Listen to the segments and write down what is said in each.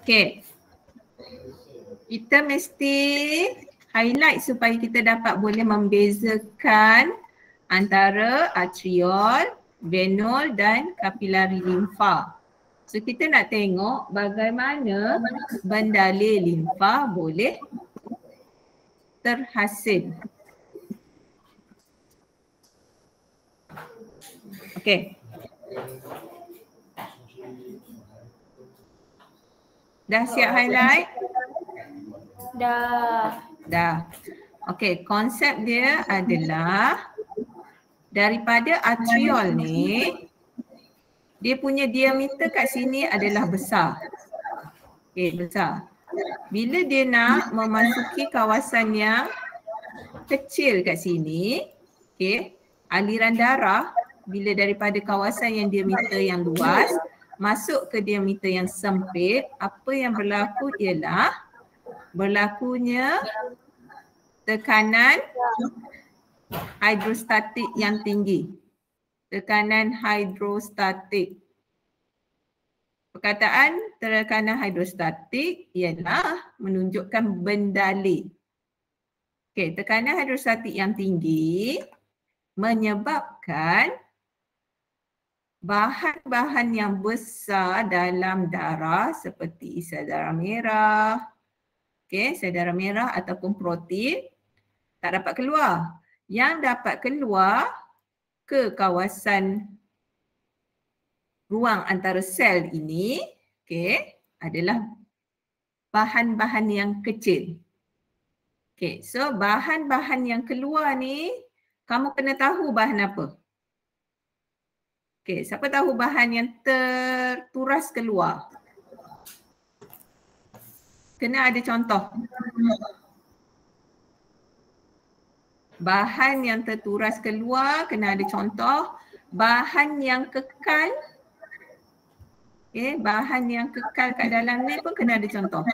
Okey. Kita mesti highlight supaya kita dapat boleh membezakan antara atriol, venul dan kapilari limfa. So kita nak tengok bagaimana bendalur limfa boleh terhasil. Okey. Dah siap highlight? Dah. Okey, konsep dia adalah daripada atriol ni, dia punya diameter kat sini adalah besar. Okey, besar. Bila dia nak memasuki kawasan yang kecil kat sini, okey, aliran darah bila daripada kawasan yang diameter yang luas masuk ke diameter yang sempit, apa yang berlaku ialah berlakunya tekanan hidrostatik yang tinggi. Tekanan hidrostatik. Perkataan tekanan hidrostatik ialah menunjukkan bendalur. Okey, tekanan hidrostatik yang tinggi menyebabkan bahan-bahan yang besar dalam darah seperti sel darah merah, okey, sel darah merah ataupun protein tak dapat keluar. Yang dapat keluar ke kawasan ruang antara sel ini, okey, adalah bahan-bahan yang kecil. Okey, so bahan-bahan yang keluar ni kamu kena tahu bahan apa. Okey, siapa tahu bahan yang terturas keluar? Kena ada contoh. Bahan yang terturas keluar kena ada contoh. Bahan yang kekal, okey, bahan yang kekal kat dalam ni pun kena ada contoh.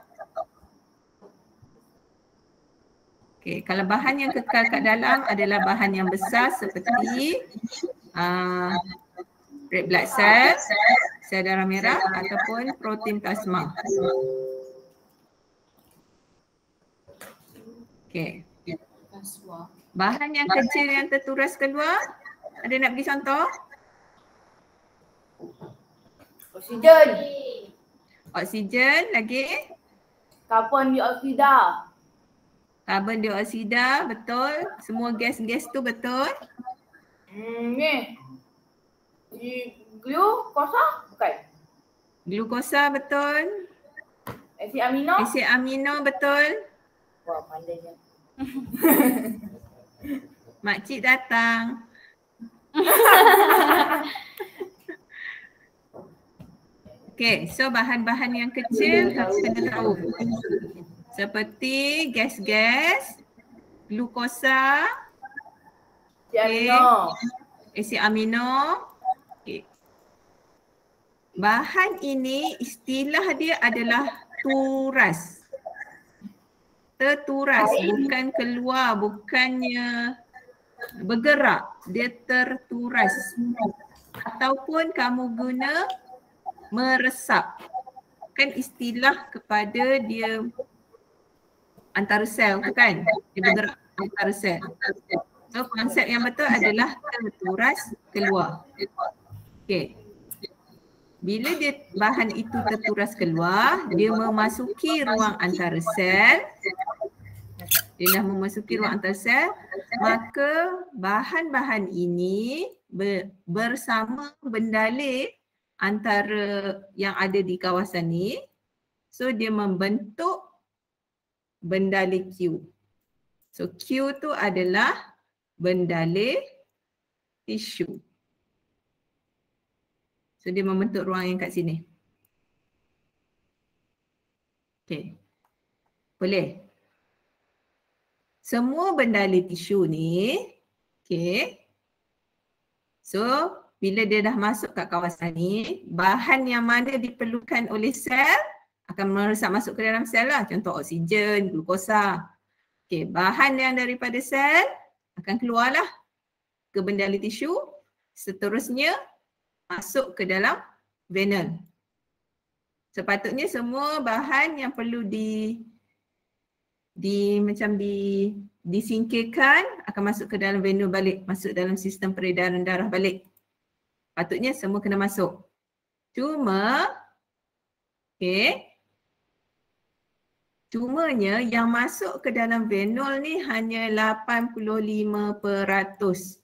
Okey, kalau bahan yang kekal kat dalam adalah bahan yang besar seperti red blood cell, sel darah merah ataupun protein plasma. Okey. Bahan yang kecil yang terturas keluar, ada nak bagi contoh? Oksigen. Oksigen lagi? Karbon dioksida. Karbon dioksida, betul. Semua gas-gas tu betul. Ni. Glukosa? Bukan. Glukosa betul. Asid amino? Asid amino betul. Wah, pandainya. Makcik datang. Okey, so bahan-bahan yang kecil kamu kena tahu. Seperti gas-gas, glukosa, asid amino. Okay. Bahan ini istilah dia adalah turas. Terturas, bukan keluar, bukannya bergerak. Dia terturas. Ataupun kamu guna meresap. Kan istilah kepada dia antara sel tu kan? Dia bergerak antara sel. So konsep yang betul adalah terturas keluar. Okey. Bila dia bahan itu terturas keluar, dia memasuki ruang antara sel. Dia dah memasuki ruang antara sel, maka bahan-bahan ini bersama bendalur antara yang ada di kawasan ni, so dia membentuk bendalur Q. So Q tu adalah bendalur tisu. So dia membentuk ruang yang kat sini. Okey. Boleh? Semua bendalur tisu ni, okey. So bila dia dah masuk kat kawasan ni, bahan yang mana diperlukan oleh sel akan meresap masuk ke dalam sel lah. Contoh oksigen, glukosa. Okey, bahan yang daripada sel akan keluarlah ke bendalur tisu. seterusnya masuk ke dalam venule. Sepatutnya semua bahan yang perlu disingkirkan akan masuk ke dalam venule balik, masuk dalam sistem peredaran darah balik. Patutnya semua kena masuk. Cuma, cumanya yang masuk ke dalam venule ni hanya 85%.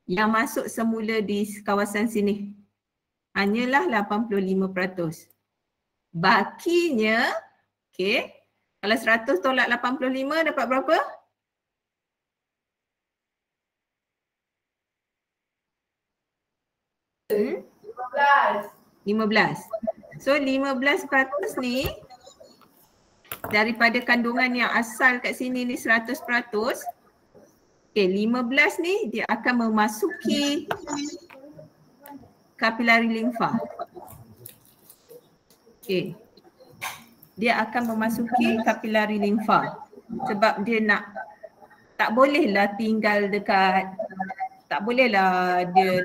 Yang masuk semula di kawasan sini hanyalah 85%. Bakinya, kalau 100 tolak 85 dapat berapa? Hmm? 15. So 15% ni daripada kandungan yang asal kat sini ni 100%. 15 ni dia akan memasuki kapilari limfa. Dia akan memasuki kapilari limfa sebab dia tak bolehlah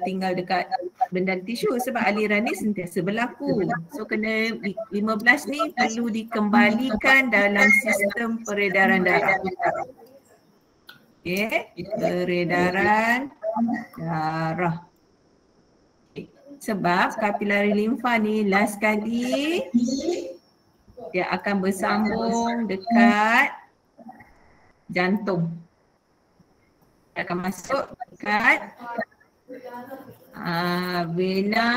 tinggal dekat benda tisu sebab aliran ni sentiasa berlaku. So kena 15 ni perlu dikembalikan dalam sistem peredaran darah. Peredaran darah. Sebab kapilari limfa ni last kali dia akan bersambung dekat jantung. Dia akan masuk dekat vena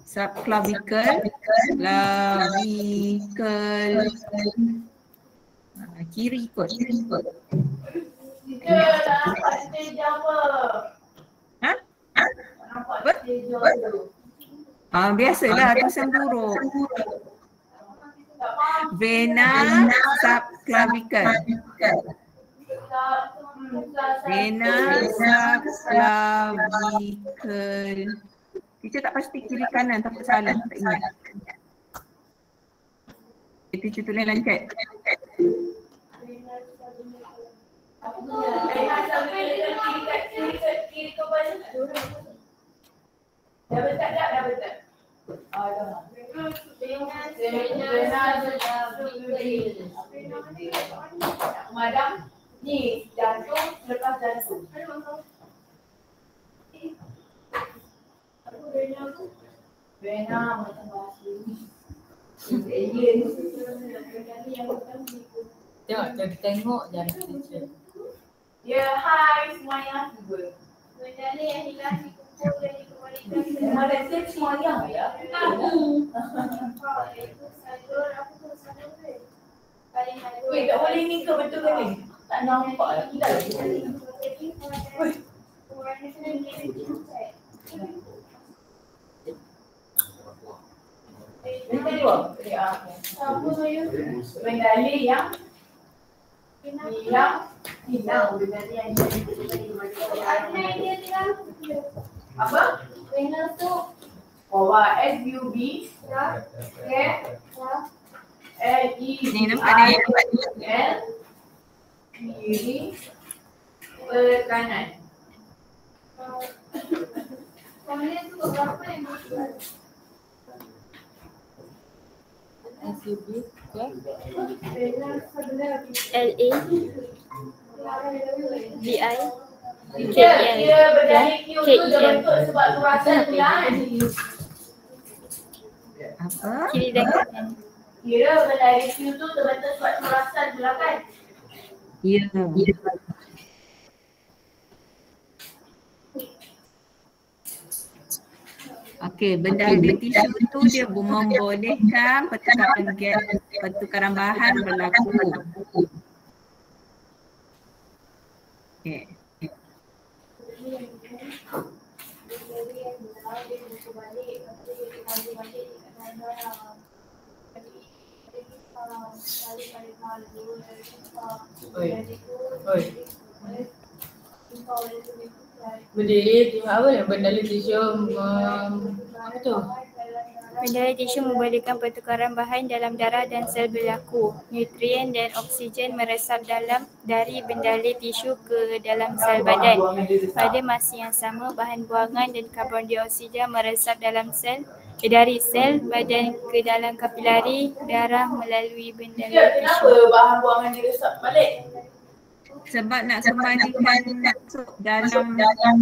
subclavicle, kiri kot. Biasalah tu semburu. Vena subclavicle. Vena subclavicle. Teacher tak pasti kiri kanan, takut salah, tak ingat. Teacher tulis dalam chat. Dah betul. Madam, ni jantung lepas jantung. Vena macam bahasa alien. Tengok jangan teacher. Ya, hai semuanya. Medali yang hilang dikumpul dan dikembalikan. Mana set semuanya ya? Itu salur, apa tu salur dia? Paling salur. Weh, tak boleh ni ke betul ke ni? Tak nampak lah. Hilang. Jadi, warna kena cek. Yang kedua, Apa saya? medali yang hilang. Medali yang Ada idea hilang. apa? Winner tu. Bawah SUB, Ya. Ni nampak dia. L kiri ke kanan. Kemudian tu berapa yang masuk? SUB Winner sebelah. LA VI Dia berdalih Q tu dia bentuk sebab turasan bulan. Apa? kiri dan kanan. Kira berdalih Q tu terbentuk sebab turasan bulan kan? Ya. Okey, benda di tisu tu dia membolehkan pertukaran bahan berlaku. Okey. berdiri tengok apa yang benda tisu apa tu? Bendali tisu membolehkan pertukaran bahan dalam darah dan sel berlaku. Nutrien dan oksigen meresap dari bendali tisu ke dalam sel badan. Pada masa yang sama, bahan buangan dan karbon dioksida meresap dari sel badan ke dalam kapilari darah melalui bendali tisu. Kenapa bahan buangan diresap balik? Sebab nak kembalikan masuk dalam darah.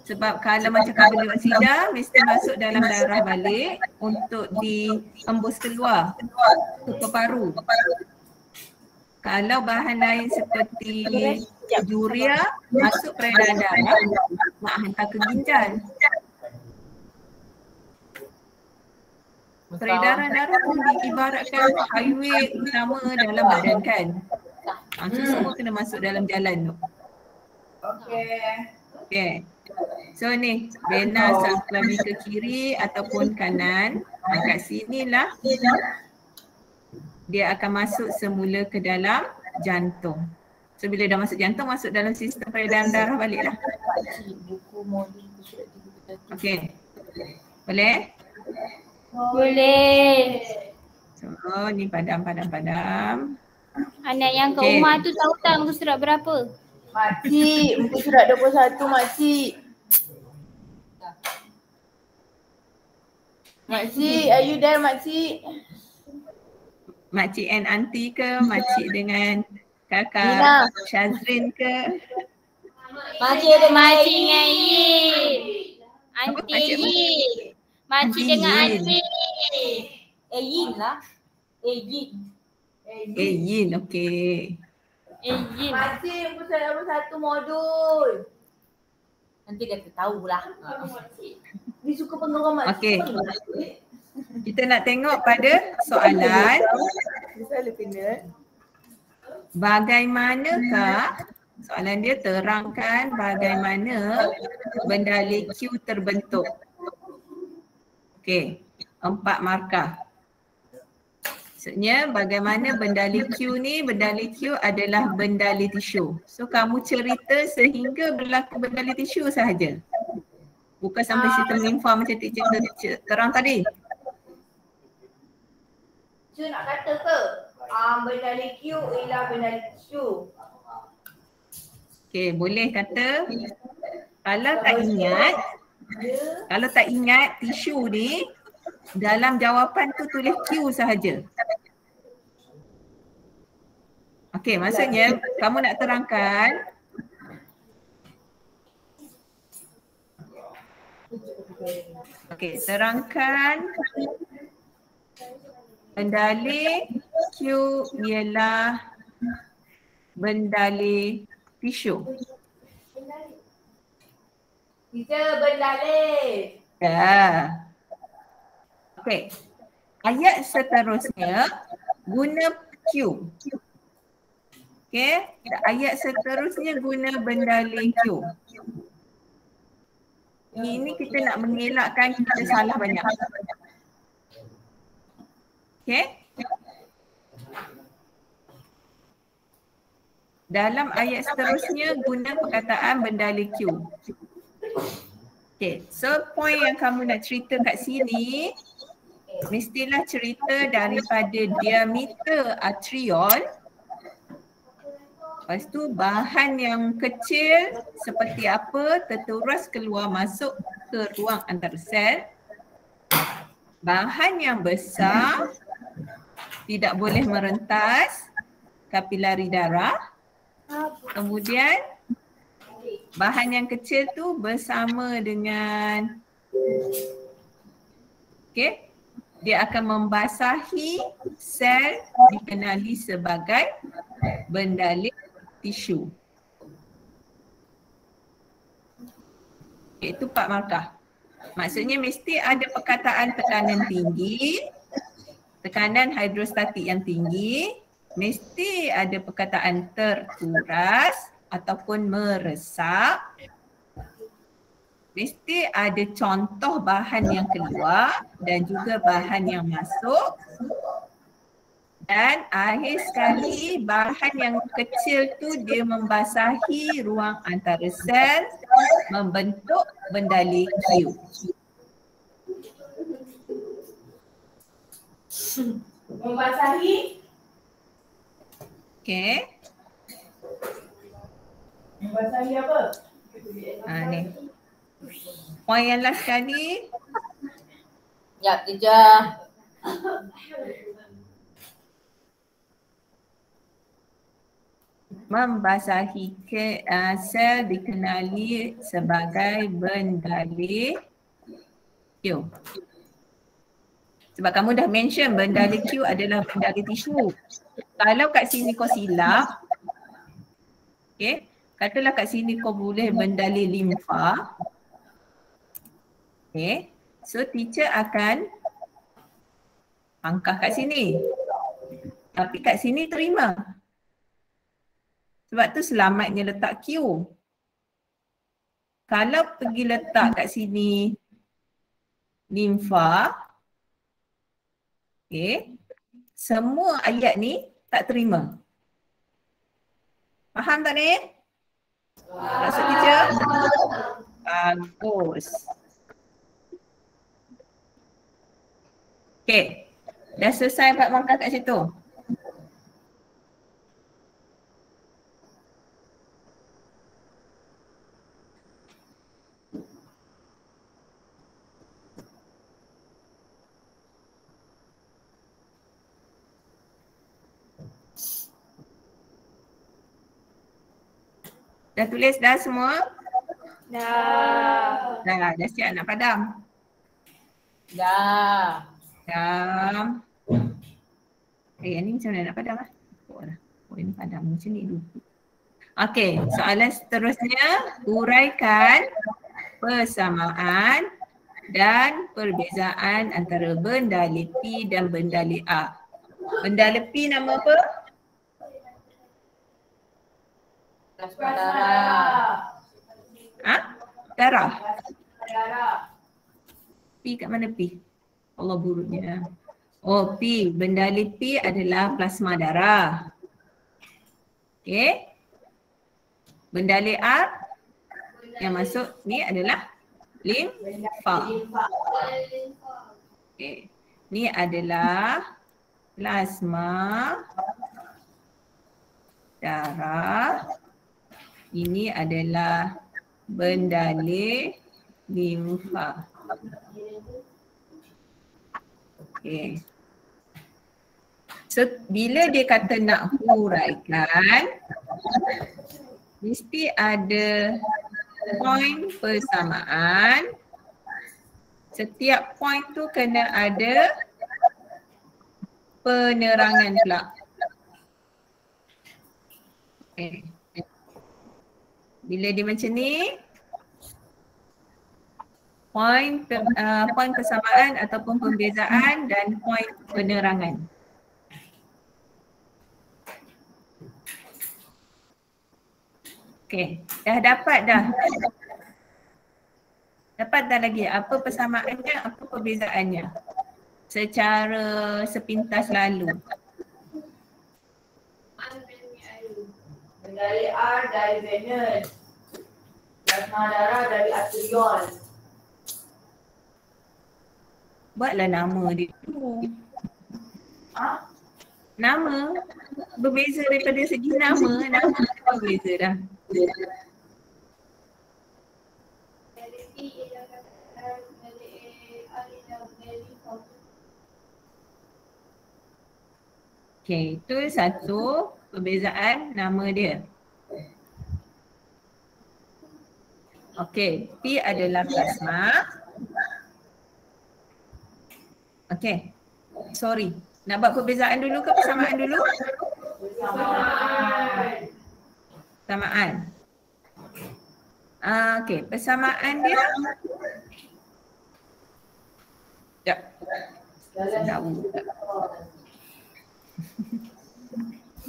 Sebab kalau macam karbon dioksida mesti masuk dalam darah balik untuk diembus keluar ke paru. Kalau bahan lain seperti urea masuk peredaran darah nak hantar ke ginjal. Peredaran darah pun diibaratkan highway utama dalam badan kan. So semua kena masuk dalam jalan tu. Okay. So ni vena subclavian ke kiri ataupun kanan. Kat sinilah dia akan masuk semula ke dalam jantung. So bila dah masuk jantung, masuk dalam sistem peredaran darah balik lah. Okay. Boleh? Boleh. So ni padam. Anak yang kat rumah tu tahu tak muka surat berapa? Makcik, muka surat 21 makcik. Makcik, are you there makcik? Makcik and aunty ke? Makcik dengan kakak Nina. Shazrin ke? Makcik ada Makcik dengan Yin. Aunty Makcik apa? Yin. Makcik Aunty dengan Yin. aunty. Yin lah. Yin. Yin, okay. Yin. Makcik, muka surat 21 modul. Nanti kata tahulah. Dia suka pengeram makcik. Okay. Kita nak tengok pada soalan. Bagaimanakah, soalan dia terangkan bagaimana bendali Q terbentuk. Okay, 4 markah. Maksudnya bagaimana bendali Q ni, bendali Q adalah bendali tisu. So kamu cerita sehingga berlaku bendali tisu sahaja. Bukan sampai sistem limfa macam teacher terang tadi. Cu nak kata ke? Bendali Q ialah bendali tisu. Okay, boleh kata. Kalau tak ingat tisu ni, dalam jawapan tu tulis Q sahaja. Okay, maksudnya kamu nak terangkan terangkan bendali Q ialah bendali tisu. Teacher, bendali. Ya. Okay. Ayat seterusnya guna Q. Okay. Ayat seterusnya guna bendali Q. Ini kita nak mengelakkan kita salah banyak. Okay. Dalam ayat seterusnya guna perkataan bendali Q. Okay. So point yang kamu nak cerita kat sini mestilah cerita daripada diameter atriol. Lepas tu bahan yang kecil seperti apa terturas keluar masuk ke ruang antar sel. Bahan yang besar tidak boleh merentas kapilari darah. Kemudian bahan yang kecil tu bersama dengan dia akan membasahi sel dikenali sebagai bendali tisu. Itu 4 markah. Maksudnya mesti ada perkataan tekanan tinggi, tekanan hidrostatik yang tinggi, mesti ada perkataan terturas ataupun meresap, mesti ada contoh bahan yang keluar dan juga bahan yang masuk. Dan akhir sekali bahan yang kecil tu dia membasahi ruang antara sel membentuk bendali Q. Membasahi. Okey. Membasahi apa? Ni. Poin yang last sekali. Ya, teacher. Membasahi sel dikenali sebagai bendalih Q. Sebab kamu dah mention bendalih Q adalah bendalih tisu. Kalau kat sini kau silap, okay, katalah kat sini kau boleh bendalih limfa. Okay, so teacher akan angkah kat sini. Tapi kat sini terima. Sebab tu selamatnya letak Q. Kalau pergi letak kat sini limfa, okay, semua ayat ni tak terima. Faham tak ni? Maksud teacher? Bagus. Okay, dah selesai 4 markah kat situ. Dah tulis dah semua? Dah. Dah siap nak padam? Dah. Padam. Yang ni macam mana nak padam lah? Oh ini padam macam ni dulu. Okey, soalan seterusnya uraikan persamaan dan perbezaan antara bendalih P dan bendalih A. Bendalih P nama apa? Plasma darah. Ha? Darah. P kat mana P? Allah buruknya. Oh P, bendalih P adalah plasma darah. Okey. Bendalih A yang masuk ni adalah limfa. Okey. Ni adalah plasma darah. Ini adalah bendalih limfa. Okey. So bila dia kata nak huraikan, mesti ada poin persamaan. Setiap poin tu kena ada penerangan pula. Okay. Bila dia macam ni, poin persamaan ataupun pembezaan dan poin penerangan. Okay, dah dapat dah. Dapat dah lagi apa persamaannya, apa perbezaannya secara sepintas lalu. Bendalih R dari venous. Plasma darah dari arteriol. Buatlah nama dia dulu. Ha? Nama berbeza daripada segi nama berbeza dah. Okay, itu satu perbezaan nama dia. Okay, P adalah plasma. Okay, sorry. Nak buat perbezaan dulu ke persamaan dulu? Persamaan. Okay, persamaan dia. Sekejap. Tahu.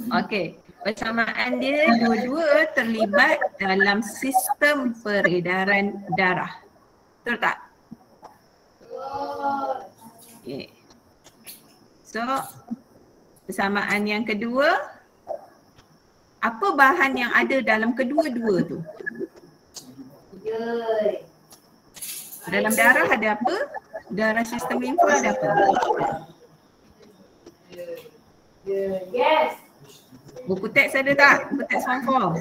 Okay, persamaan dia dua-dua terlibat dalam sistem peredaran darah. Betul tak? Okay. So, persamaan yang kedua, apa bahan yang ada dalam kedua-dua tu? Dalam darah ada apa? Darah sistem limfa ada apa? Yes. Buku teks ada tak? Buku teks form 4.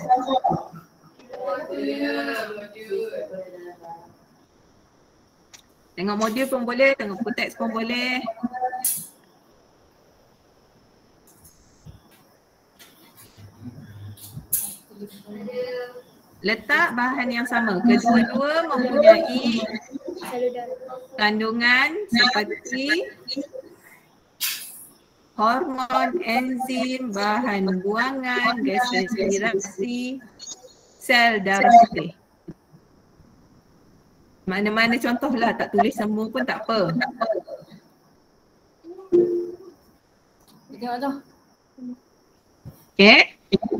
Tengok modul pun boleh, tengok buku teks pun boleh. Letak bahan yang sama. Kedua-dua mempunyai kandungan seperti hormon, enzim, bahan buangan, gas respirasi, sel darah putih. Mana-mana contohlah, tak tulis semua pun tak apa. Tengok tu. Okay,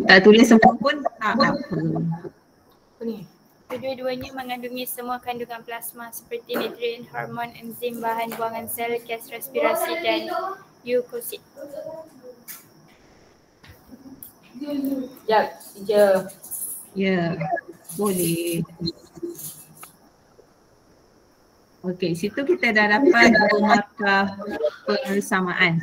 tak tulis semua pun tak apa. Apa ni? Kedua-duanya mengandungi semua kandungan plasma seperti nutrien, hormon, enzim, bahan buangan sel, gas respirasi dan leukosit. Sekejap, teacher. Ya, boleh. Okey, situ kita dah dapat 2 markah persamaan.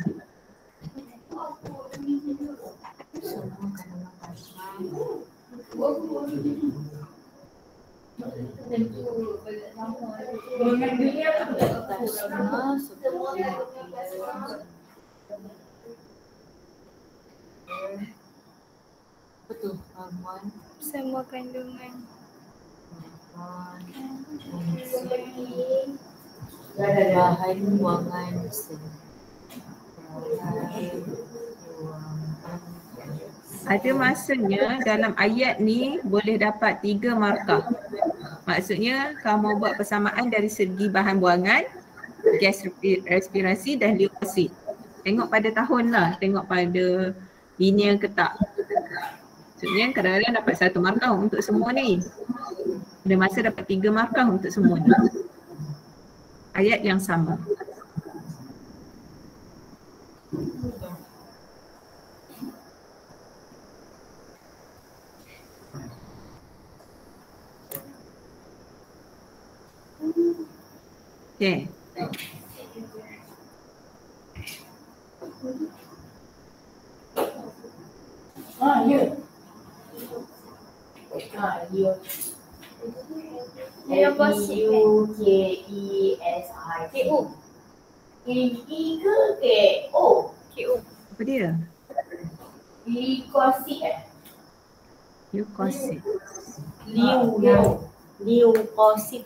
Betul, hormon. Semua kandungan Bahan buangan sel. Ada masanya dalam ayat ni boleh dapat 3 markah. Maksudnya kamu buat persamaan dari segi bahan buangan, gas respirasi dan leukosit. Tengok pada tahun lah, tengok pada linear ke tak. Maksudnya kadang-kadang dapat 1 markah untuk semua ni. Ada masa dapat 3 markah untuk semua ni. Ayat yang sama. Okay. K-U-K-E-S-I-K-O. K-E ke K-O? KO. Apa dia? Leukosit Leukosit. Leukosit.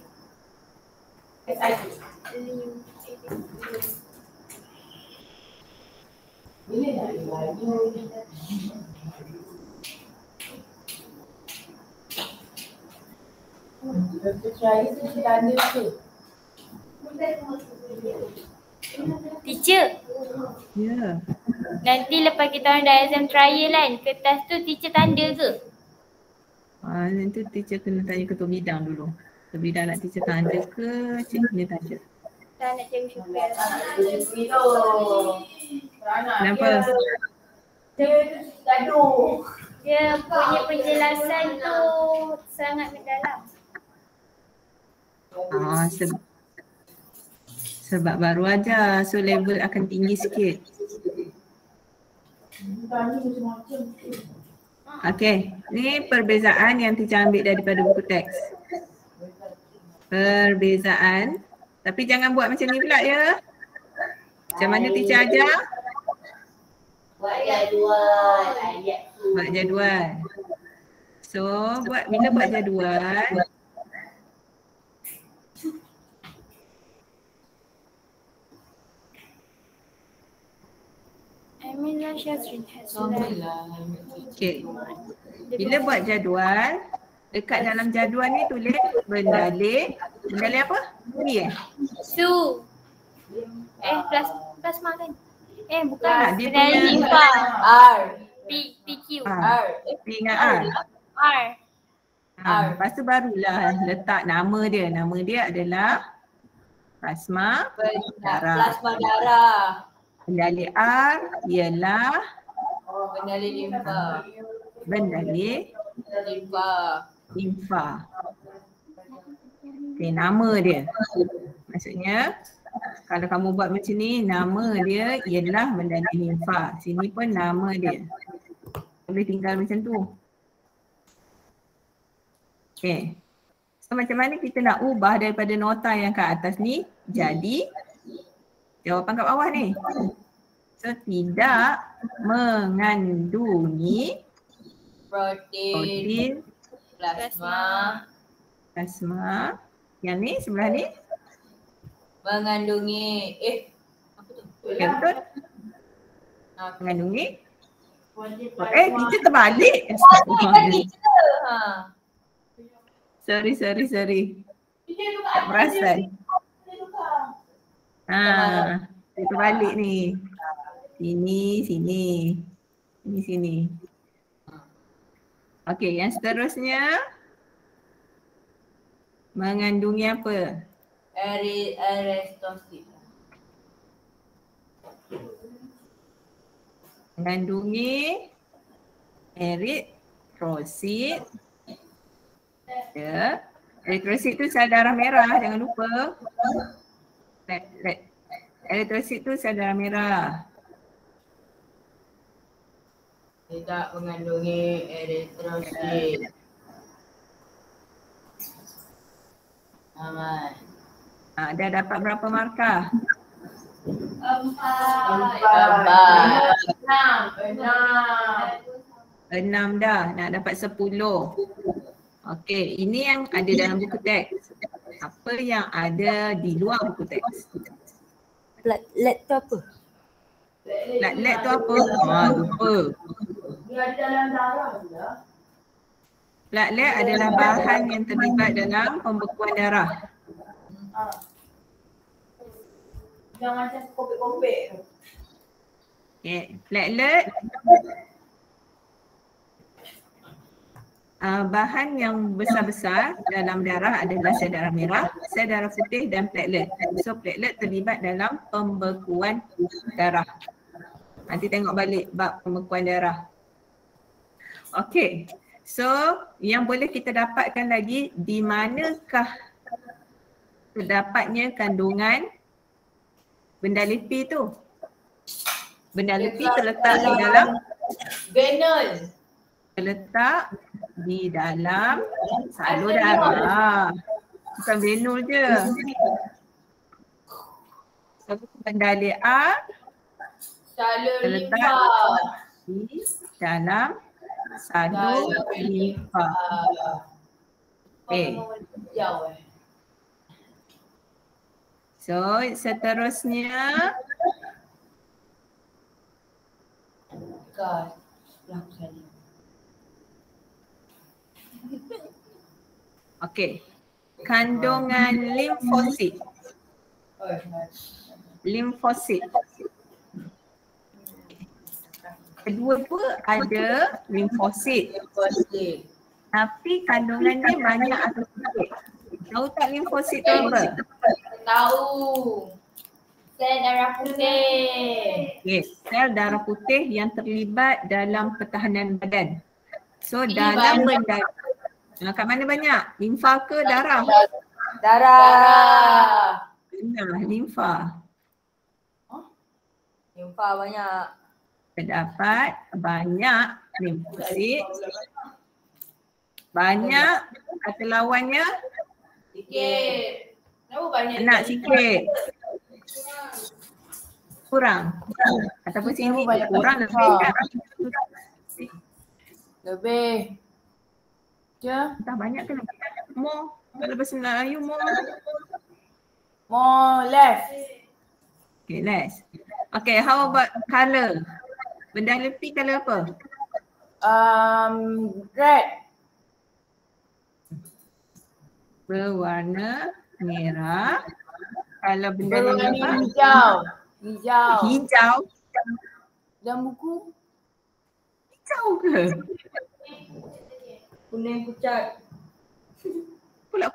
S-I-T. Bila nak lagi? Dr. Syahid tu tanda tu. Teacher, Ya. nanti lepas kita orang dah exam trial kan, kertas tu teacher tanda ke? Nanti teacher kena tanya ketua bidang dulu. Ketua bidang nak teacher tanda ke, cik kena tanda. Tak nak cari syukur. Kenapa? Dia gaduh. Dia punya penjelasan tu sangat mendalam. Sebab baru aja, so level akan tinggi sikit. Okey, ni perbezaan yang teacher ambil daripada buku teks. Perbezaan, tapi jangan buat macam ni pula ya. Macam mana teacher ajar? Buat jadual. Buat jadual. So, bila buat jadual, okay. Bila buat jadual, dekat dalam jadual ni tulis bendalih. Bendalih apa? Su. Plasma kan? Bukan. Dia Bendalih punya limfa. R. PQ. R. P dengan R. R. Lepas tu barulah letak nama dia. Nama dia adalah plasma darah. Plasma darah. Bendalih R ialah Bendalih limfa. bendalih limfa. Okay, nama dia. Maksudnya Kalau kamu buat macam ni, nama dia ialah mendali limfa. Sini pun nama dia. Boleh tinggal macam tu. Okay. So macam mana kita nak ubah daripada nota yang kat atas ni jadi jawapan kat bawah ni. So tidak mengandungi Protein, plasma, Yang ni sebelah ni. mengandungi apa tu? Okay, betul. Ah, Mengandungi. Teacher terbalik. Ha. Sorry. Tak perasan. Dia terbalik ni. Sini. Sini. Okey, yang seterusnya mengandungi apa? Erythrosit. Mengandungi eritrosit. Ya. Eritrosit tu sel darah merah, jangan lupa. Eritrosit tu sel darah merah. Tidak mengandungi erythrosit. Aman. Dah dapat berapa markah? 4. 6 dah, nak dapat 10. Okey, ini yang ada dalam buku teks. Apa yang ada di luar buku teks? Platelet tu apa? Platelet tu apa? Lupa. Dia ada dalam darah juga. Platelet adalah bahan yang terlibat dalam pembekuan darah. Yang macam kopek-kopek tu. Okay. Platelet bahan yang besar-besar dalam darah adalah sel darah merah, sel darah putih dan platelet. So platelet terlibat dalam pembekuan darah. Nanti tengok balik bab pembekuan darah. Okey. So yang boleh kita dapatkan lagi, di manakah terdapatnya kandungan benda lipi tu? Benda lipi terletak di dalam Venol. terletak di dalam salur darah. Bukan venul je. So, benda A Salur terletak limfa. di dalam salur limfa. Okay. Jauh So seterusnya Gas. Laku saja. okey. Kandungan limfosit. Limfosit. Kedua pun ada limfosit. Limfosit. Tapi kandungan dia banyak atau sedikit? Tahu tak limfosit tu apa? Tahu. Sel darah putih. Yes, sel darah putih yang terlibat dalam pertahanan badan. So Ini dalam banyak. benda kat mana banyak? Limfa ke darah? Darah. Benar, limfa. Limfa banyak. Terdapat banyak limfosit. Banyak kata lawannya Sikit. Kenapa banyak? nak sikit. Kurang. Ataupun sini kurang lebih kan? Lebih. Ya. Entah banyak ke lebih. More. Kalau bahasa Melayu more. More left. Okay, next. Okay, how about colour? Benda lepi colour apa? Red. Berwarna merah. Kalau benda Berwarna limfa, hijau. Hijau. hijau. Dalam buku. Hijau ke? Kuning pucat. Pula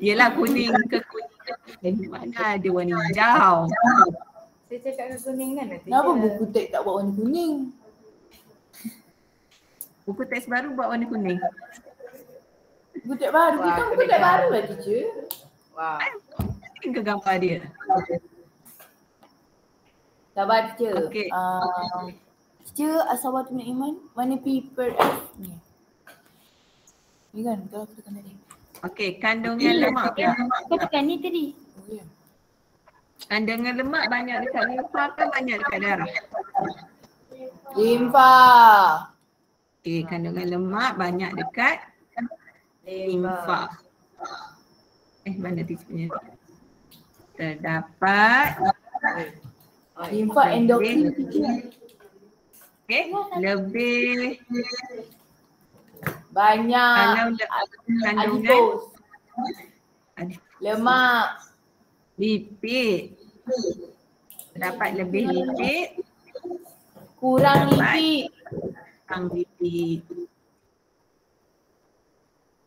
yelah kuning ke kuning. Mana ada warna hijau? Saya cakap kuning kan nanti. Kenapa buku teks tak buat warna kuning? Buku teks baru buat warna kuning. Buku teks baru. Kita buku teks baru lah teacher. Wah. pusing ke gambar dia? Sabar teacher. Okey. Teacher Asawatu Iman, mana paper F ni? Ni kan kalau aku tekan tadi. Okey, kandungan lemak pula. Kau tekan ni tadi. Oh ya. Kandungan lemak banyak dekat limfa ke banyak dekat darah? Limfa. Okey, kandungan lemak banyak dekat limfa. Mana tipunya? Terdapat Limfa endokrin. okey, lebih Banyak kalau kandungan adipose. Lemak. lipid. Terdapat lebih lipid, Kurang lipid. kurang lipid.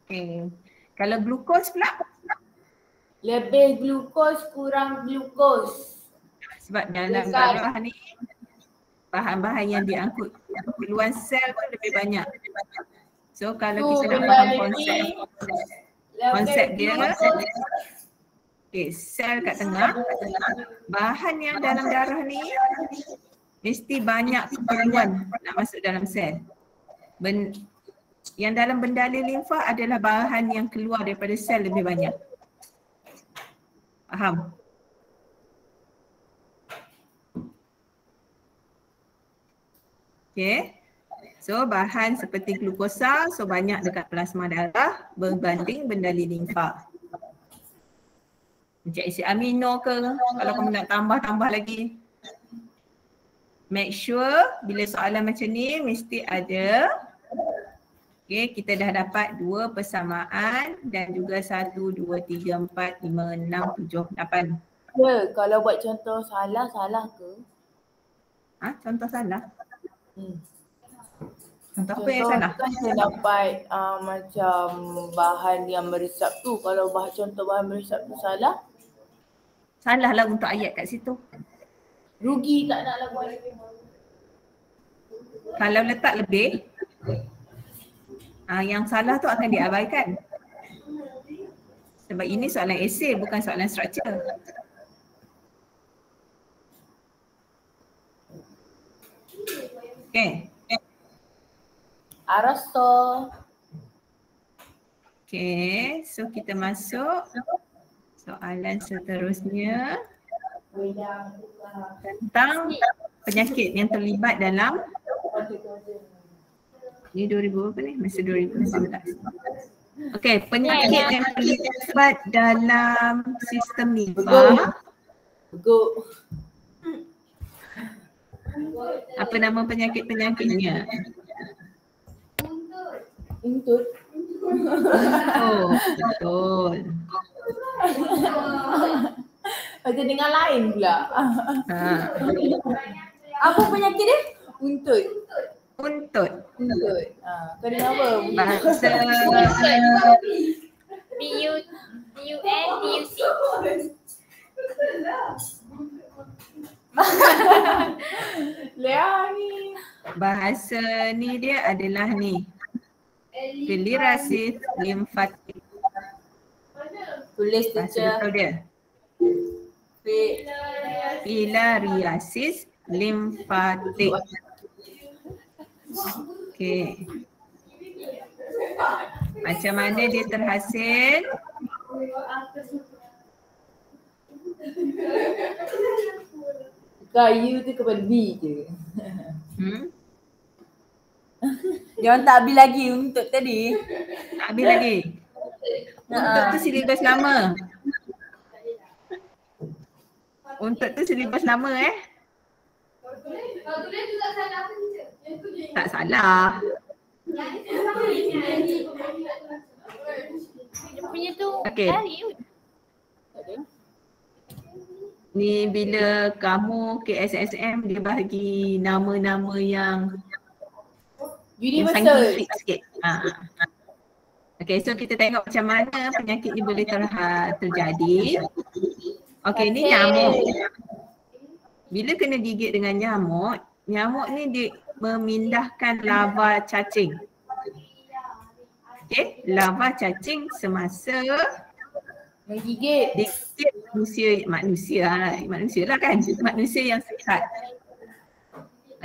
Okey. Kalau glukos pula? Lebih glukos, kurang glukos. Sebab dalam darah ni bahan-bahan yang diangkut keluar sel pun lebih banyak. So kalau kita nak faham konsep dia, okey, sel kat tengah, bahan yang dalam darah ni mesti banyak keperluan nak masuk dalam sel. Yang dalam bendali limfa adalah bahan yang keluar daripada sel lebih banyak. Faham? Okay. So bahan seperti glukosa, so banyak dekat plasma darah berbanding bendali limfa. Macam asid amino ke, kalau kamu nak tambah lagi. Make sure bila soalan macam ni mesti ada. Okay, kita dah dapat 2 persamaan dan juga 1, 2, 3, 4, 5, 6, 7, 8. Ya, kalau buat contoh salah ke? Contoh salah? Contoh apa Contoh yang salah? kan saya dapat macam bahan yang meresap tu. Kalau contoh bahan meresap tu salah, Salah lah untuk ayat kat situ. rugi tak nak lah buat. Kalau letak lebih, yang salah tu akan diabaikan. Sebab ini soalan esei bukan soalan struktur. Okay. Arasto. Okay, so kita masuk soalan seterusnya tentang penyakit yang terlibat dalam ni 2000 apa ni? Masa 2019. Okey, penyakit yang terlibat dalam sistem limfa. Go. Apa nama penyakit-penyakitnya? Untut. Oh, betul. Macam dengan lain pula. Apa penyakit dia? Untut. Untut. Untut. Kau dengar apa? Bahasa D-U-N-D-U-C. Lea ni. bahasa ni dia adalah ni. Filariasis limfatik. Tulis Bahasa teacher. betul dia. Filariasis limfatik. Okey. Macam mana dia terhasil? Kayu tu kepada B je. Jangan tak habis lagi untuk tadi. Tak habis lagi. Untuk tu silibus lama. Untuk tu silibus lama Kalau tulis juga salah apa teacher? Yang tu je. Tak salah. Dia punya tu Okey. tarik kot. Ni bila kamu KSSM dia bagi nama-nama yang Universal. saintifik sikit. Okay, so kita tengok macam mana penyakit ni boleh terjadi. Okay, ni nyamuk. Bila kena gigit dengan nyamuk, nyamuk ni dia memindahkan larva cacing. Okay, larva cacing semasa Yang gigit. Digigit manusia lah kan, manusia yang sihat.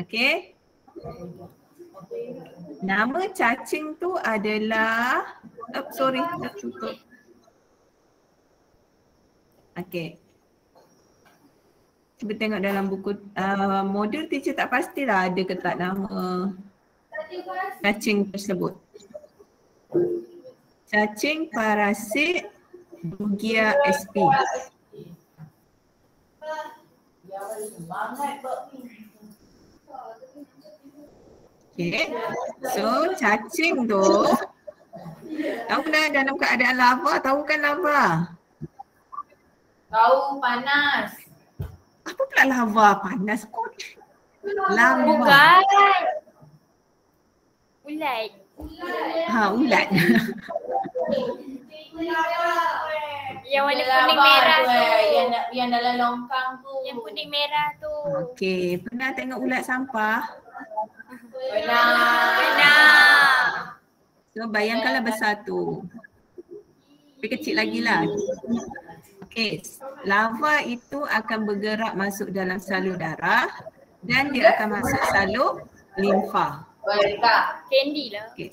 Okey. Nama cacing tu adalah tertutup. Okey. Cuba tengok dalam buku modul, teacher tak pastilah ada ke tak nama cacing tersebut. Cacing parasit Bugia sp. Okay, so cacing tu tahu dah dalam keadaan lava, tahu kan lava? Tahu, panas. Apa pula lava panas kot? Lava. Bukan. Ulat. Ulat. Yang warna Lava kuning merah tu, tu. yang dalam longkang tu. Yang kuning merah tu. Okey, pernah tengok ulat sampah? Benar. So bayangkanlah besar tu. Lebih kecil lagi lah. Okey, lava itu akan bergerak masuk dalam salur darah dan dia akan masuk salur limfa. Boleh tak? Candy lah. Okey.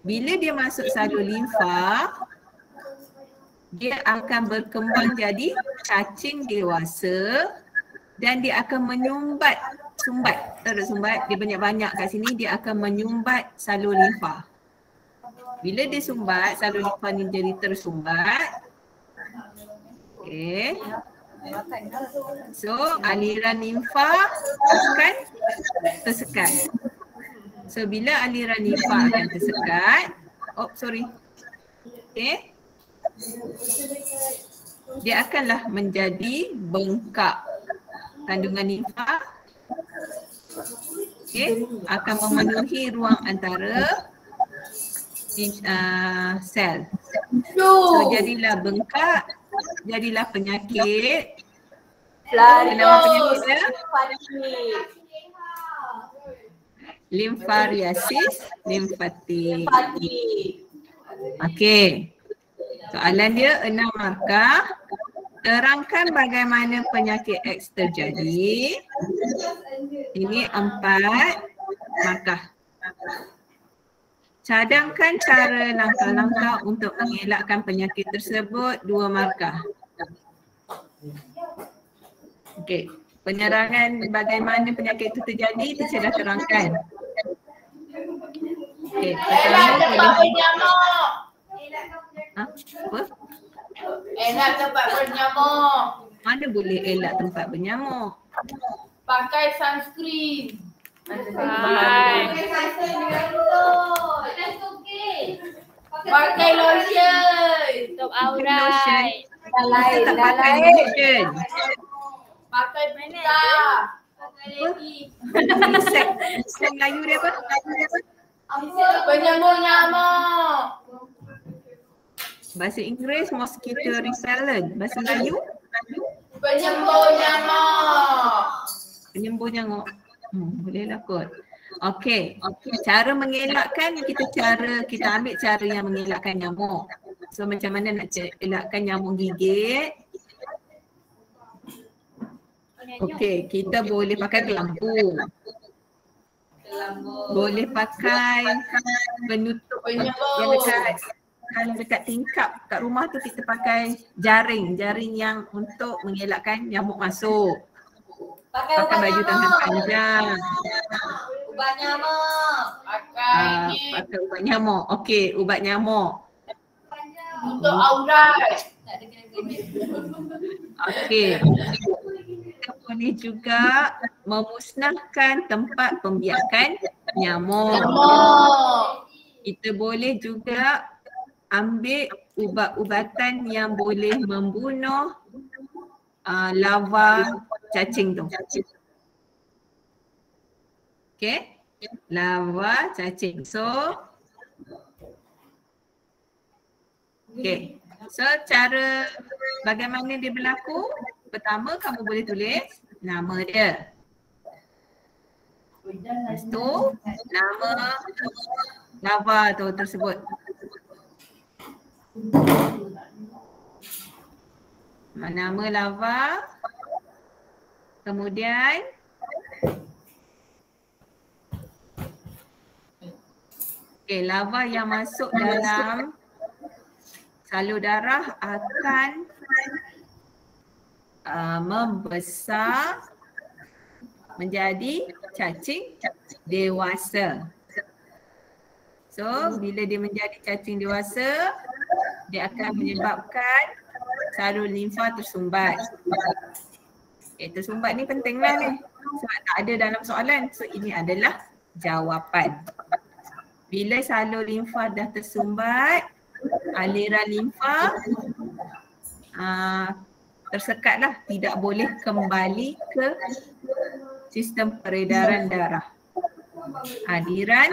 Bila dia masuk salur limfa, dia akan berkembang jadi cacing dewasa dan dia akan sumbat, dia banyak-banyak kat sini, dia akan menyumbat salur limfa. Bila dia sumbat, salur limfa ni jadi tersumbat. Okey. So aliran limfa akan tersekat. So bila aliran limfa akan tersekat, okey, dia akanlah menjadi bengkak. Kandungan limfa akan memenuhi ruang antara sel. So jadilah bengkak, jadilah penyakit. Nama penyakit dia? Limfariasis limfatik. Okey. Soalan dia 6 markah. Terangkan bagaimana penyakit X terjadi. Ini 4 markah. Cadangkan cara langkah-langkah untuk mengelakkan penyakit tersebut, 2 markah. Okey, penerangan bagaimana penyakit itu terjadi, teacher dah terangkan. Okey, pertama Bernyamuk. apa? Elak tempat bernyamuk. Mana boleh elak tempat bernyamuk? Pakai sunscreen. Pakai lotion. Tutup Lotion. aurat. Kita tak pakai lotion. Pakai pita. Insek. Insek Melayu dia apa? Penyamuk-nyamuk. Bahasa Inggeris mosquito repellent. Bahasa Melayu Penyembuh-nyamuk. penyembuh nyamuk. Bolehlah kot. Okey, cara mengelakkan kita ambil cara yang mengelakkan nyamuk. So macam mana nak elakkan nyamuk gigit? Okey, kita boleh pakai pelampu. Boleh pakai penutup yang kalau dekat tingkap kat rumah tu kita pakai jaring yang untuk mengelakkan nyamuk masuk. Pakai baju tangan panjang. Ubat nyamuk. Pakai Pakai ubat nyamuk. Okey, ubat nyamuk. untuk aurat. Okey. Kita boleh juga memusnahkan tempat pembiakan nyamuk. Kita boleh juga ambil ubat-ubatan yang boleh membunuh larva cacing tu. Okey, larva cacing. So cara bagaimana dia berlaku? Pertama, kamu boleh tulis nama dia. Lepas tu nama larva tu tersebut. Nama lava. Kemudian lava yang masuk dalam salur darah akan membesar menjadi cacing dewasa. So, bila dia menjadi cacing dewasa, dia akan menyebabkan salur limfa tersumbat. Tersumbat ni pentinglah ni. Sebab tak ada dalam soalan. So, ini adalah jawapan. Bila salur limfa dah tersumbat, aliran limfa tersekatlah, tidak boleh kembali ke sistem peredaran darah. Aliran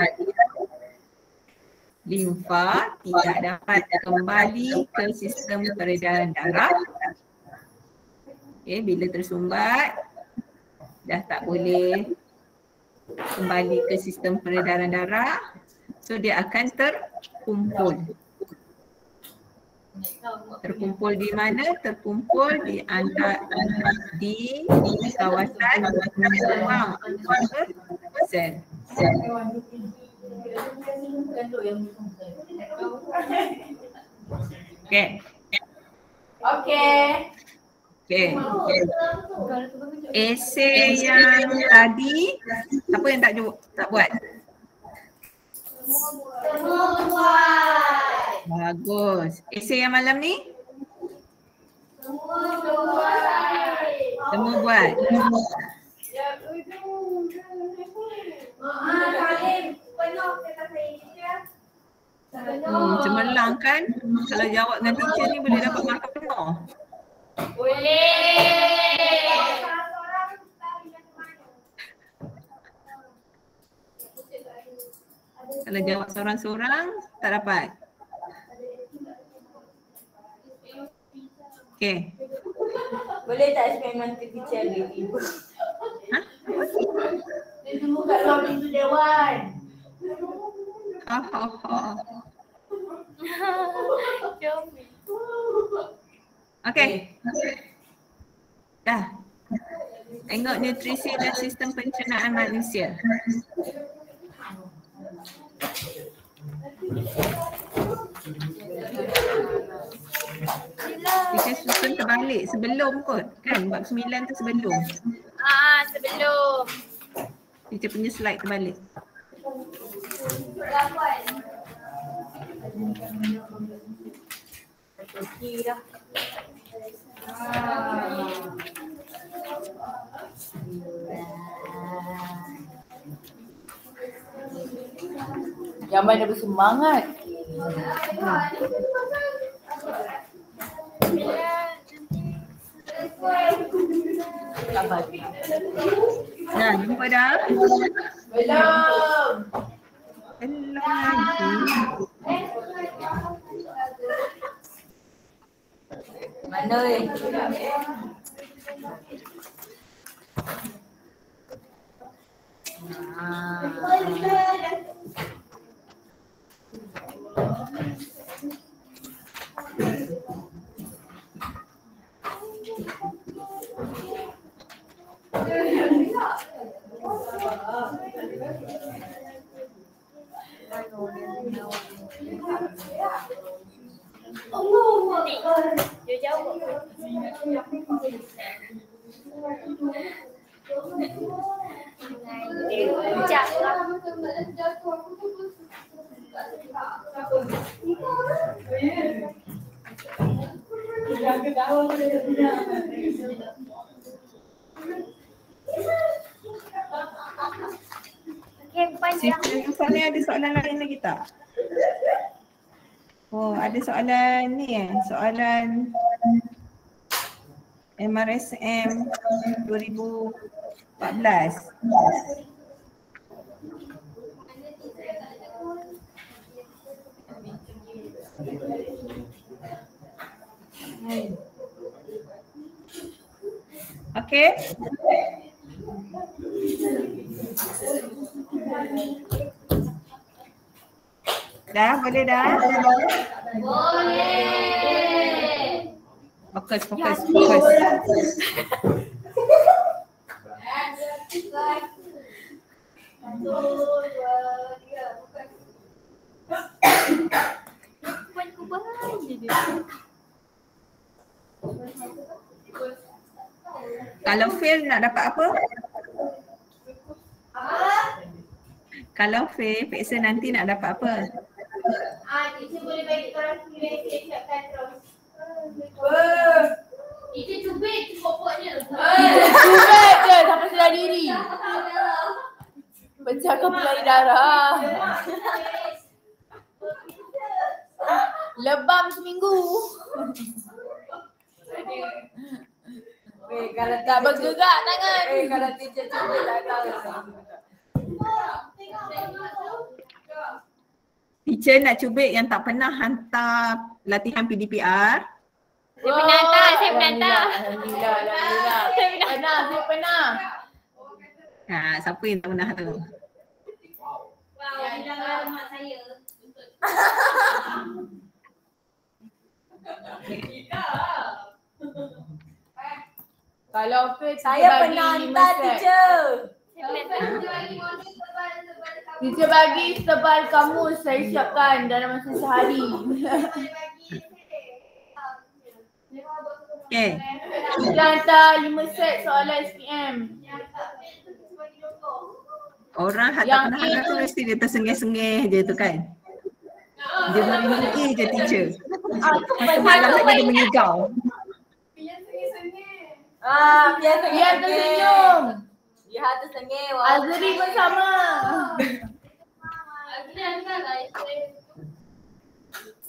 limfa tidak dapat kembali ke sistem peredaran darah. Bila tersumbat, dah tak boleh kembali ke sistem peredaran darah. So dia akan terkumpul. Terkumpul di mana? Terkumpul di kawasan ruang sel. Okey. Esei yang tadi, siapa yang tak buat? Semua buat. Bagus. Esei yang malam ni? Semua buat. Cemerlang kan? Kalau jawab dengan teacher ni boleh dapat markah penuh. Boleh. Kalau jawab seorang-seorang, tak dapat. Okey. Boleh tak eksperimen teacher lagi? Ha? Dia tunggu kat luar pintu dewan. Okey. Dah. Tengok nutrisi dan sistem pencernaan manusia. Kita susun terbalik sebelum kot kan? Bab 9 tu sebelum. Sebelum. Kita punya slide terbalik. Jamal dah bersemangat. Dah jumpa dah? Belum. Belum lagi. Mana ni? Dia jawab. Sifat ni ada soalan lain lagi tak? Oh, ada soalan ni soalan MRSM 2014. Okey. Dah, boleh dah? Boleh. Fokus. Puan ku bahaya dia. Kalau fail nak dapat apa? Kalau fail, Peksa nanti nak dapat apa? Teacher boleh bagi korang sendiri siapkan terus. Teacher cubit pokoknya. Cubit je sampai sedar diri. Pecahkan pelari darah. Lebam seminggu. Kalau Tak bergerak tangan. kalau teacher cubit tak tahu. Teacher nak cubit yang tak pernah hantar latihan PDPR. Saya pernah hantar, saya pernah hantar. Alhamdulillah. Saya pernah. Siapa yang tak pernah tu? Bilang mak saya. Kalau fail, Saya pernah hantar teacher. Teacher bagi tebal kamus saya siapkan dalam masa sehari. Okay. Kita hantar 5 set soalan SPM. Orang tak Yang pernah hantar tu mesti dia tersengih-sengih je tu kan. Dia merindui je teacher. Masa malam lagi dia mengigau. Biar tersenyum. Dia tersengih. Azri pun sama.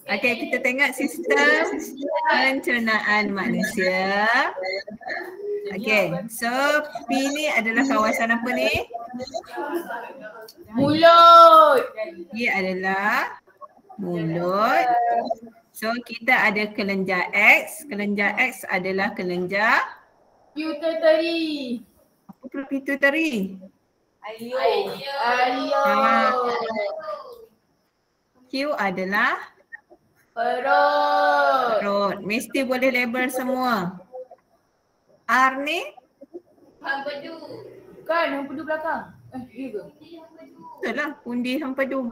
Okay, kita tengok sistem pencernaan manusia. Okay, so P ni adalah kawasan apa ni? Mulut. Dia adalah mulut. So kita ada kelenjar X. Kelenjar X adalah kelenjar Pituitary. apa pula pituitary? Ayo. Q adalah Perut. perut. Mesti boleh label semua. R ni? Kan hempedu belakang. Ya ke? Betul lah, pundi hempedu.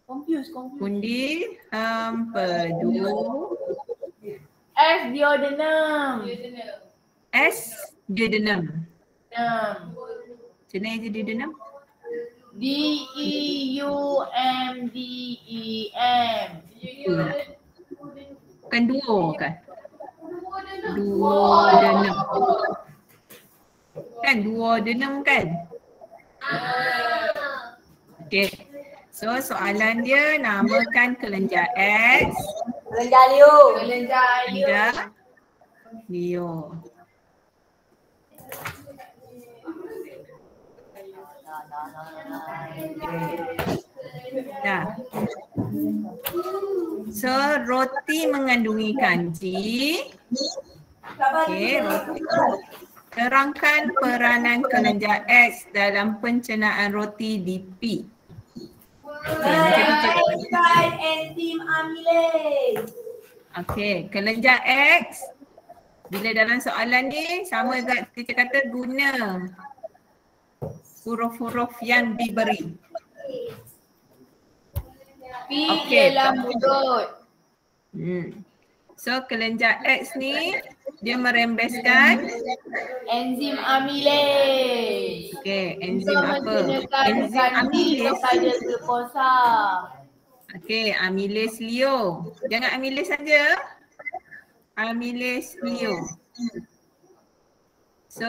Confuse. Pundi hempedu. S duodenum. S duodenum. Enam. Macam mana je duodenum? DEUMDEM. Bukan duo kan? Duodenum. Kan duodenum kan? Okay. So soalan dia namakan kelenjar X. Kelenjar Leo. Kelenjar Leo. Dah. So roti mengandungi kanji. Okey, roti. Terangkan peranan kelenjar X dalam pencernaan roti di P. Menghasilkan enzim amilase. Okey, kelenjar X bila dalam soalan ni sama juga kita kata guna huruf-huruf yang diberi. P Okey, dalam mulut. So kelenjar X ni dia merembeskan Enzim amilase. okey, enzim apa? Mencernahkan Enzim kanji amilase. kepada glukosa. Okey, amilase Leo. Jangan amilase saja. Amilase Leo. So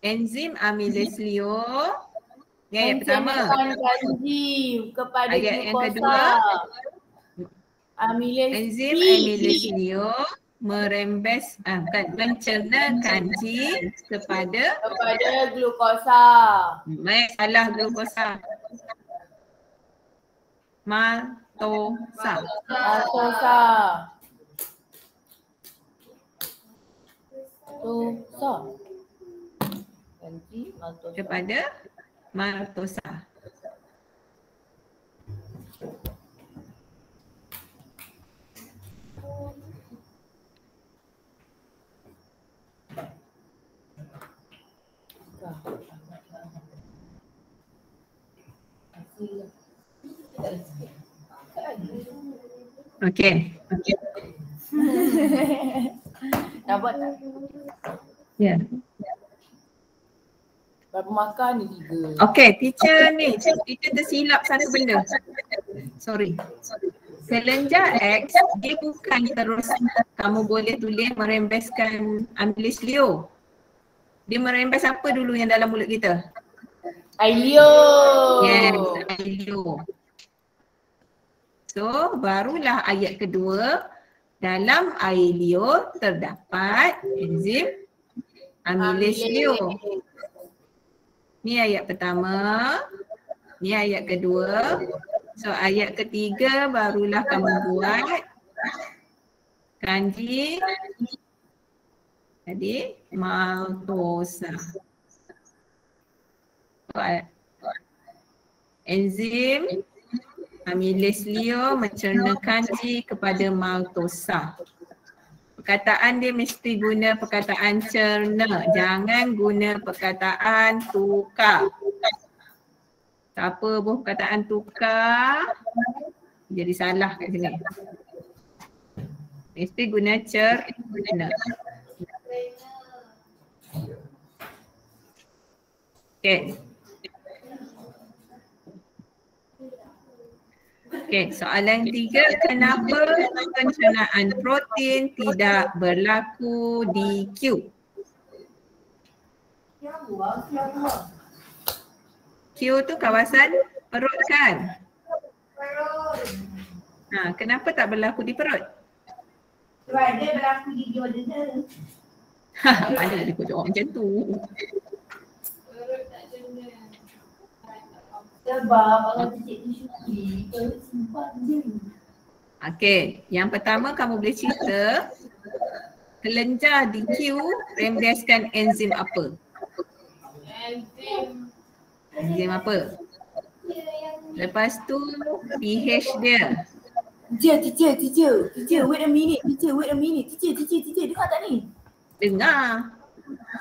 enzim amilase Leo yang pertama. Mencernahkan kanji kepada Ayat yang glukosa. kedua. Amilase Enzim P. amilase Leo mencerna kanji kepada glukosa. salah glukosa. Maltosa. Maltosa. Kanji maltosa. Kepada maltosa. Okey. Dapat tak? Ya. Berapa makan ni 3. Okey, teacher tersilap satu benda. Sorry. Kelenjar X dia bukan terus kamu boleh tulis merembeskan ambilis Leo. Dia merembes apa dulu yang dalam mulut kita? Ailio. Yes, Leo. So barulah ayat kedua, dalam air liur terdapat enzim amilase liur. Ni ayat pertama, ni ayat kedua. So ayat ketiga barulah kamu buat kanji jadi maltosa. Enzim amilase liur mencerna kanji kepada maltosa. Perkataan dia mesti guna perkataan cerna. Jangan guna perkataan tukar. Siapa buat perkataan tukar, jadi salah kat sini. Mesti guna cerna. Okay. Okay, soalan 3. Kenapa pencernaan protein tidak berlaku di Q? Q tu kawasan perut kan? Kenapa tak berlaku di perut? Sebab dia berlaku di duodenum. Ada dia jawab macam tu. Sebab kalau cik tisu perut simpan je. Okey, yang pertama kamu boleh cerita kelenjar di Q rembeskan enzim apa? Enzim apa? Lepas tu pH dia. Teacher, wait a minute. Teacher, dengar tak ni? Dengar.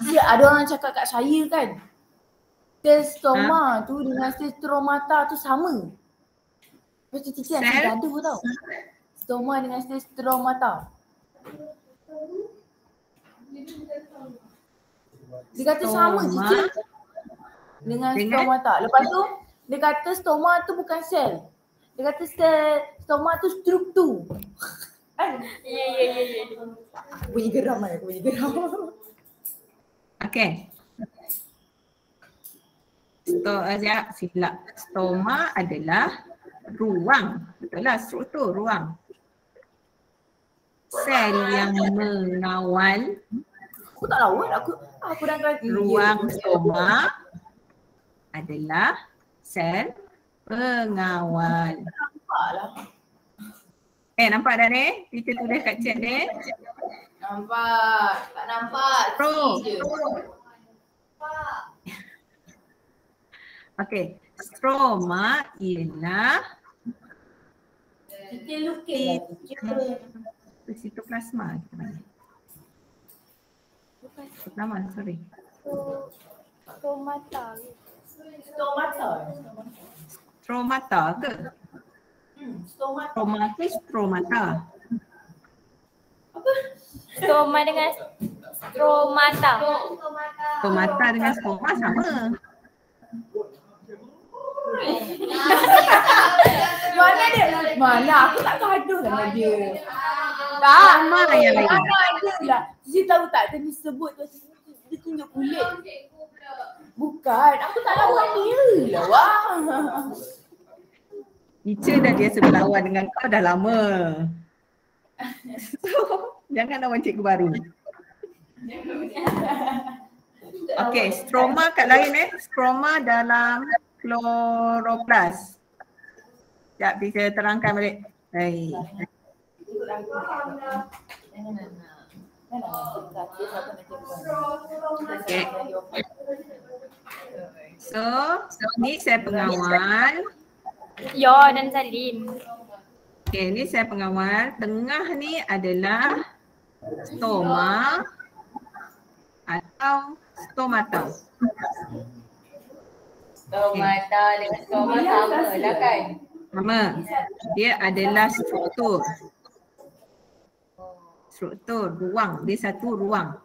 Teacher, ada orang cakap kat saya kan, sel stoma tu dengan sel stromata tu sama. Lepas tu teacher saya gaduh tau. Stoma dengan sel stromata. Dia kata sama teacher dengan stromata. Lepas tu dia kata stoma tu bukan sel. Dia kata sel stoma tu struktur. Ya. Bunyi geram kan? Okey. Silap. Stoma adalah ruang. Betul lah, struktur ruang. Sel yang mengawal Aku tak lawan, aku dah kata ruang stoma adalah sel pengawal. Nampaklah. Nampak dah ni? Kita tulis kat chat ni. Nampak. Tak nampak. Pro. Je. Okey. Stroma ialah Kita lukis. sitoplasma. Sitoplasma, sorry. Stromata. Stromata ke? Stroma ke stromata? Stoma dengan stromata. Stromata dengan stroma sama. Mana dia? Mana? Aku tak gaduh dengan dia. Tak. Sama yang lain. Mana ada lah. Dia tahu tak tadi sebut tu dia tunjuk kulit. Bukan. Aku tak lawan dia lah. Wah. Teacher dah biasa berlawan dengan kau dah lama. So, jangan lawan cikgu baru. Okey, stroma kat lain stroma dalam kloroplas. Sekejap bisa terangkan balik. Baik. Okay. So, ni saya pengawal. Yo dan Salim. Okay, ni saya pengawal. Tengah ni adalah stoma atau stomata. Stomata dengan stoma sama lah kan? Sama. Dia adalah struktur. Struktur ruang. Dia satu ruang.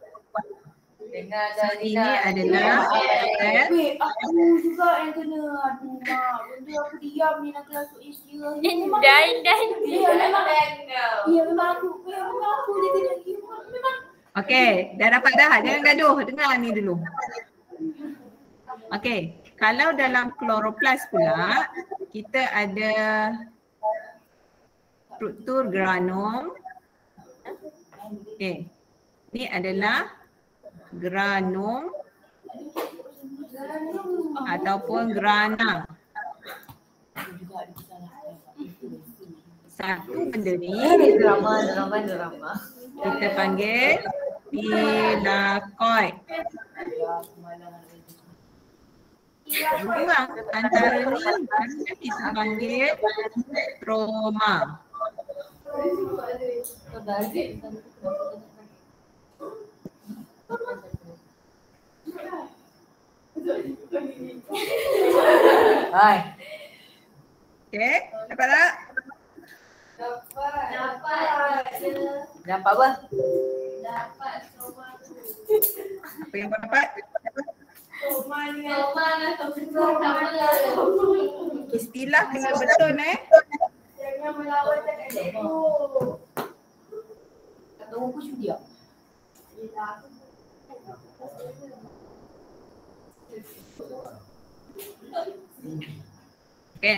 Dengar So ini adalah sel. Weh, aku juga yang kena. Aduh mak, benda aku diam ni nak kelas Asia. Indah. Ya memang aku dia kena. Memang Okey, dah dapat dah. Jangan gaduh. Dengar ni dulu. Okey, kalau dalam kloroplas pula, kita ada struktur granum. Okey, ni adalah granum ataupun grana. Satu benda ni drama. kita panggil thylakoid. Ruang antara ni kita panggil stroma. Hai. Okey, dapat tak? Dapat apa? Apa yang kau dapat? Istilah kena betul jangan melawan tak cikgu. Kata aku sudi tak? Okey.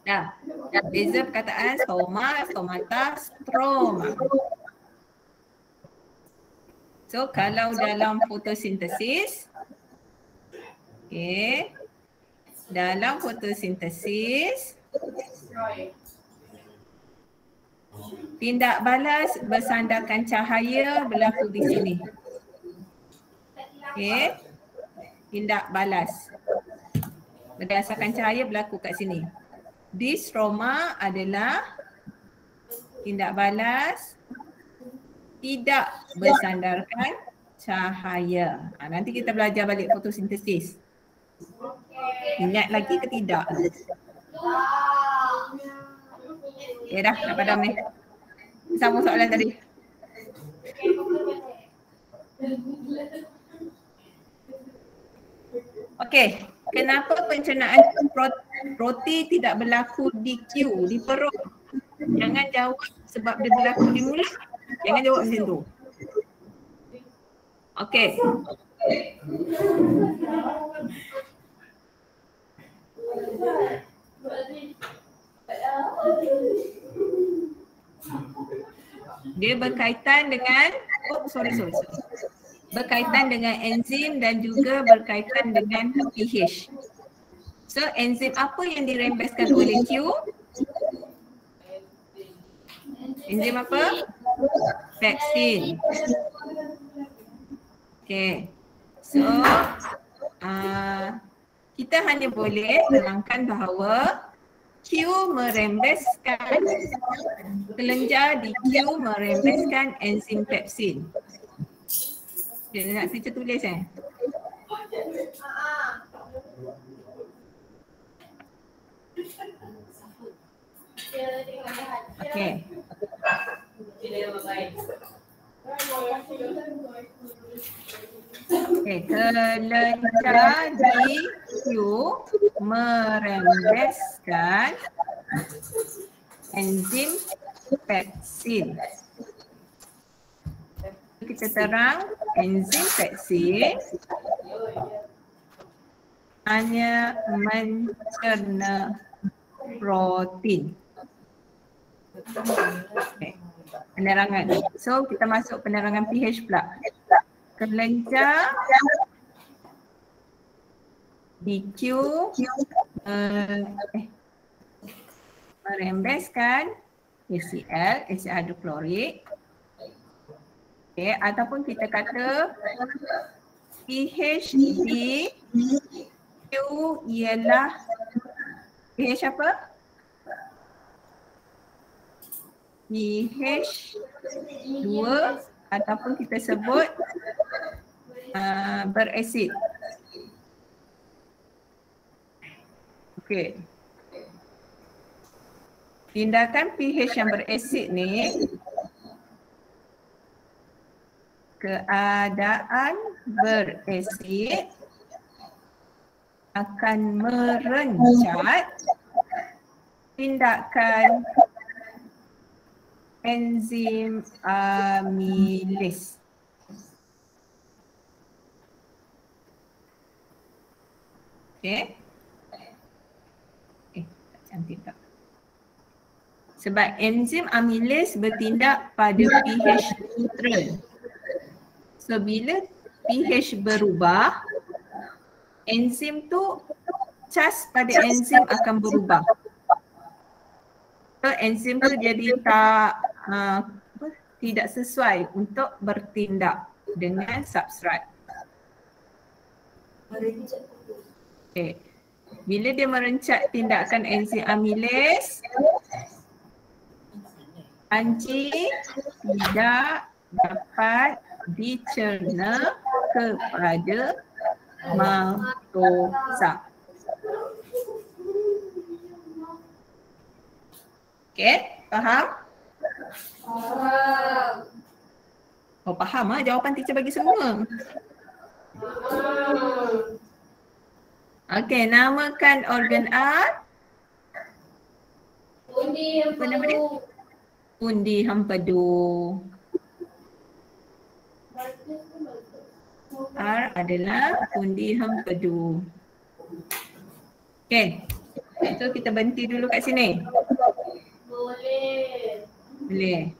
Dah. Beza perkataan stoma, stomata, stroma. So kalau dalam fotosintesis, okey. Dalam fotosintesis, tindak balas bersandarkan cahaya berlaku di sini. Okey. Tindak balas berdasarkan cahaya berlaku kat sini. Di stroma adalah tindak balas tidak bersandarkan cahaya. Nanti kita belajar balik fotosintesis. Ingat lagi ke tidak? Okay dah, dapat dah ni. Sama soalan tadi. Okey, kenapa pencernaan roti tidak berlaku di Q, di perut? Jangan jawab sebab dia berlaku di mulut. Jangan jawab macam tu. Okey. Dia berkaitan dengan berkaitan dengan enzim dan juga berkaitan dengan pH. So enzim apa yang dirembeskan oleh Q? Enzim apa? Pepsin. Okay. So kita hanya boleh terangkan bahawa Q merembeskan kelenjar di Q merembeskan enzim pepsin. Dia nak teacher tulis Okey. Okay, kelenjar di Q merembeskan enzim pepsin. Kita terang enzim pepsin hanya mencerna protein. Okay. Penerangan. So kita masuk penerangan pH pula. Kelenjar di Q merembeskan HCl, asid hidroklorik. Okay, ataupun kita kata pH di Q ialah pH apa? pH 2 ataupun kita sebut berasid. Okey. Tindakan pH yang berasid ni, keadaan berasid akan merencat tindakan enzim amilase. Okey. Tak cantik tak? Sebab enzim amilase bertindak pada pH neutral. So bila pH berubah, enzim tu, cas pada enzim akan berubah. So enzim tu jadi tidak sesuai untuk bertindak dengan substrat. Okay. Bila dia merencat tindakan enzim amilase, pancing tidak dapat dicerna kepada maltosa. Okey, faham? Faham. Oh, faham ah? Jawapan teacher bagi semua. Okey, namakan organ A. Undi Apa nama dia? Undi hempedu. R adalah undi hempedu. Okey. So kita berhenti dulu kat sini. Boleh. Boleh.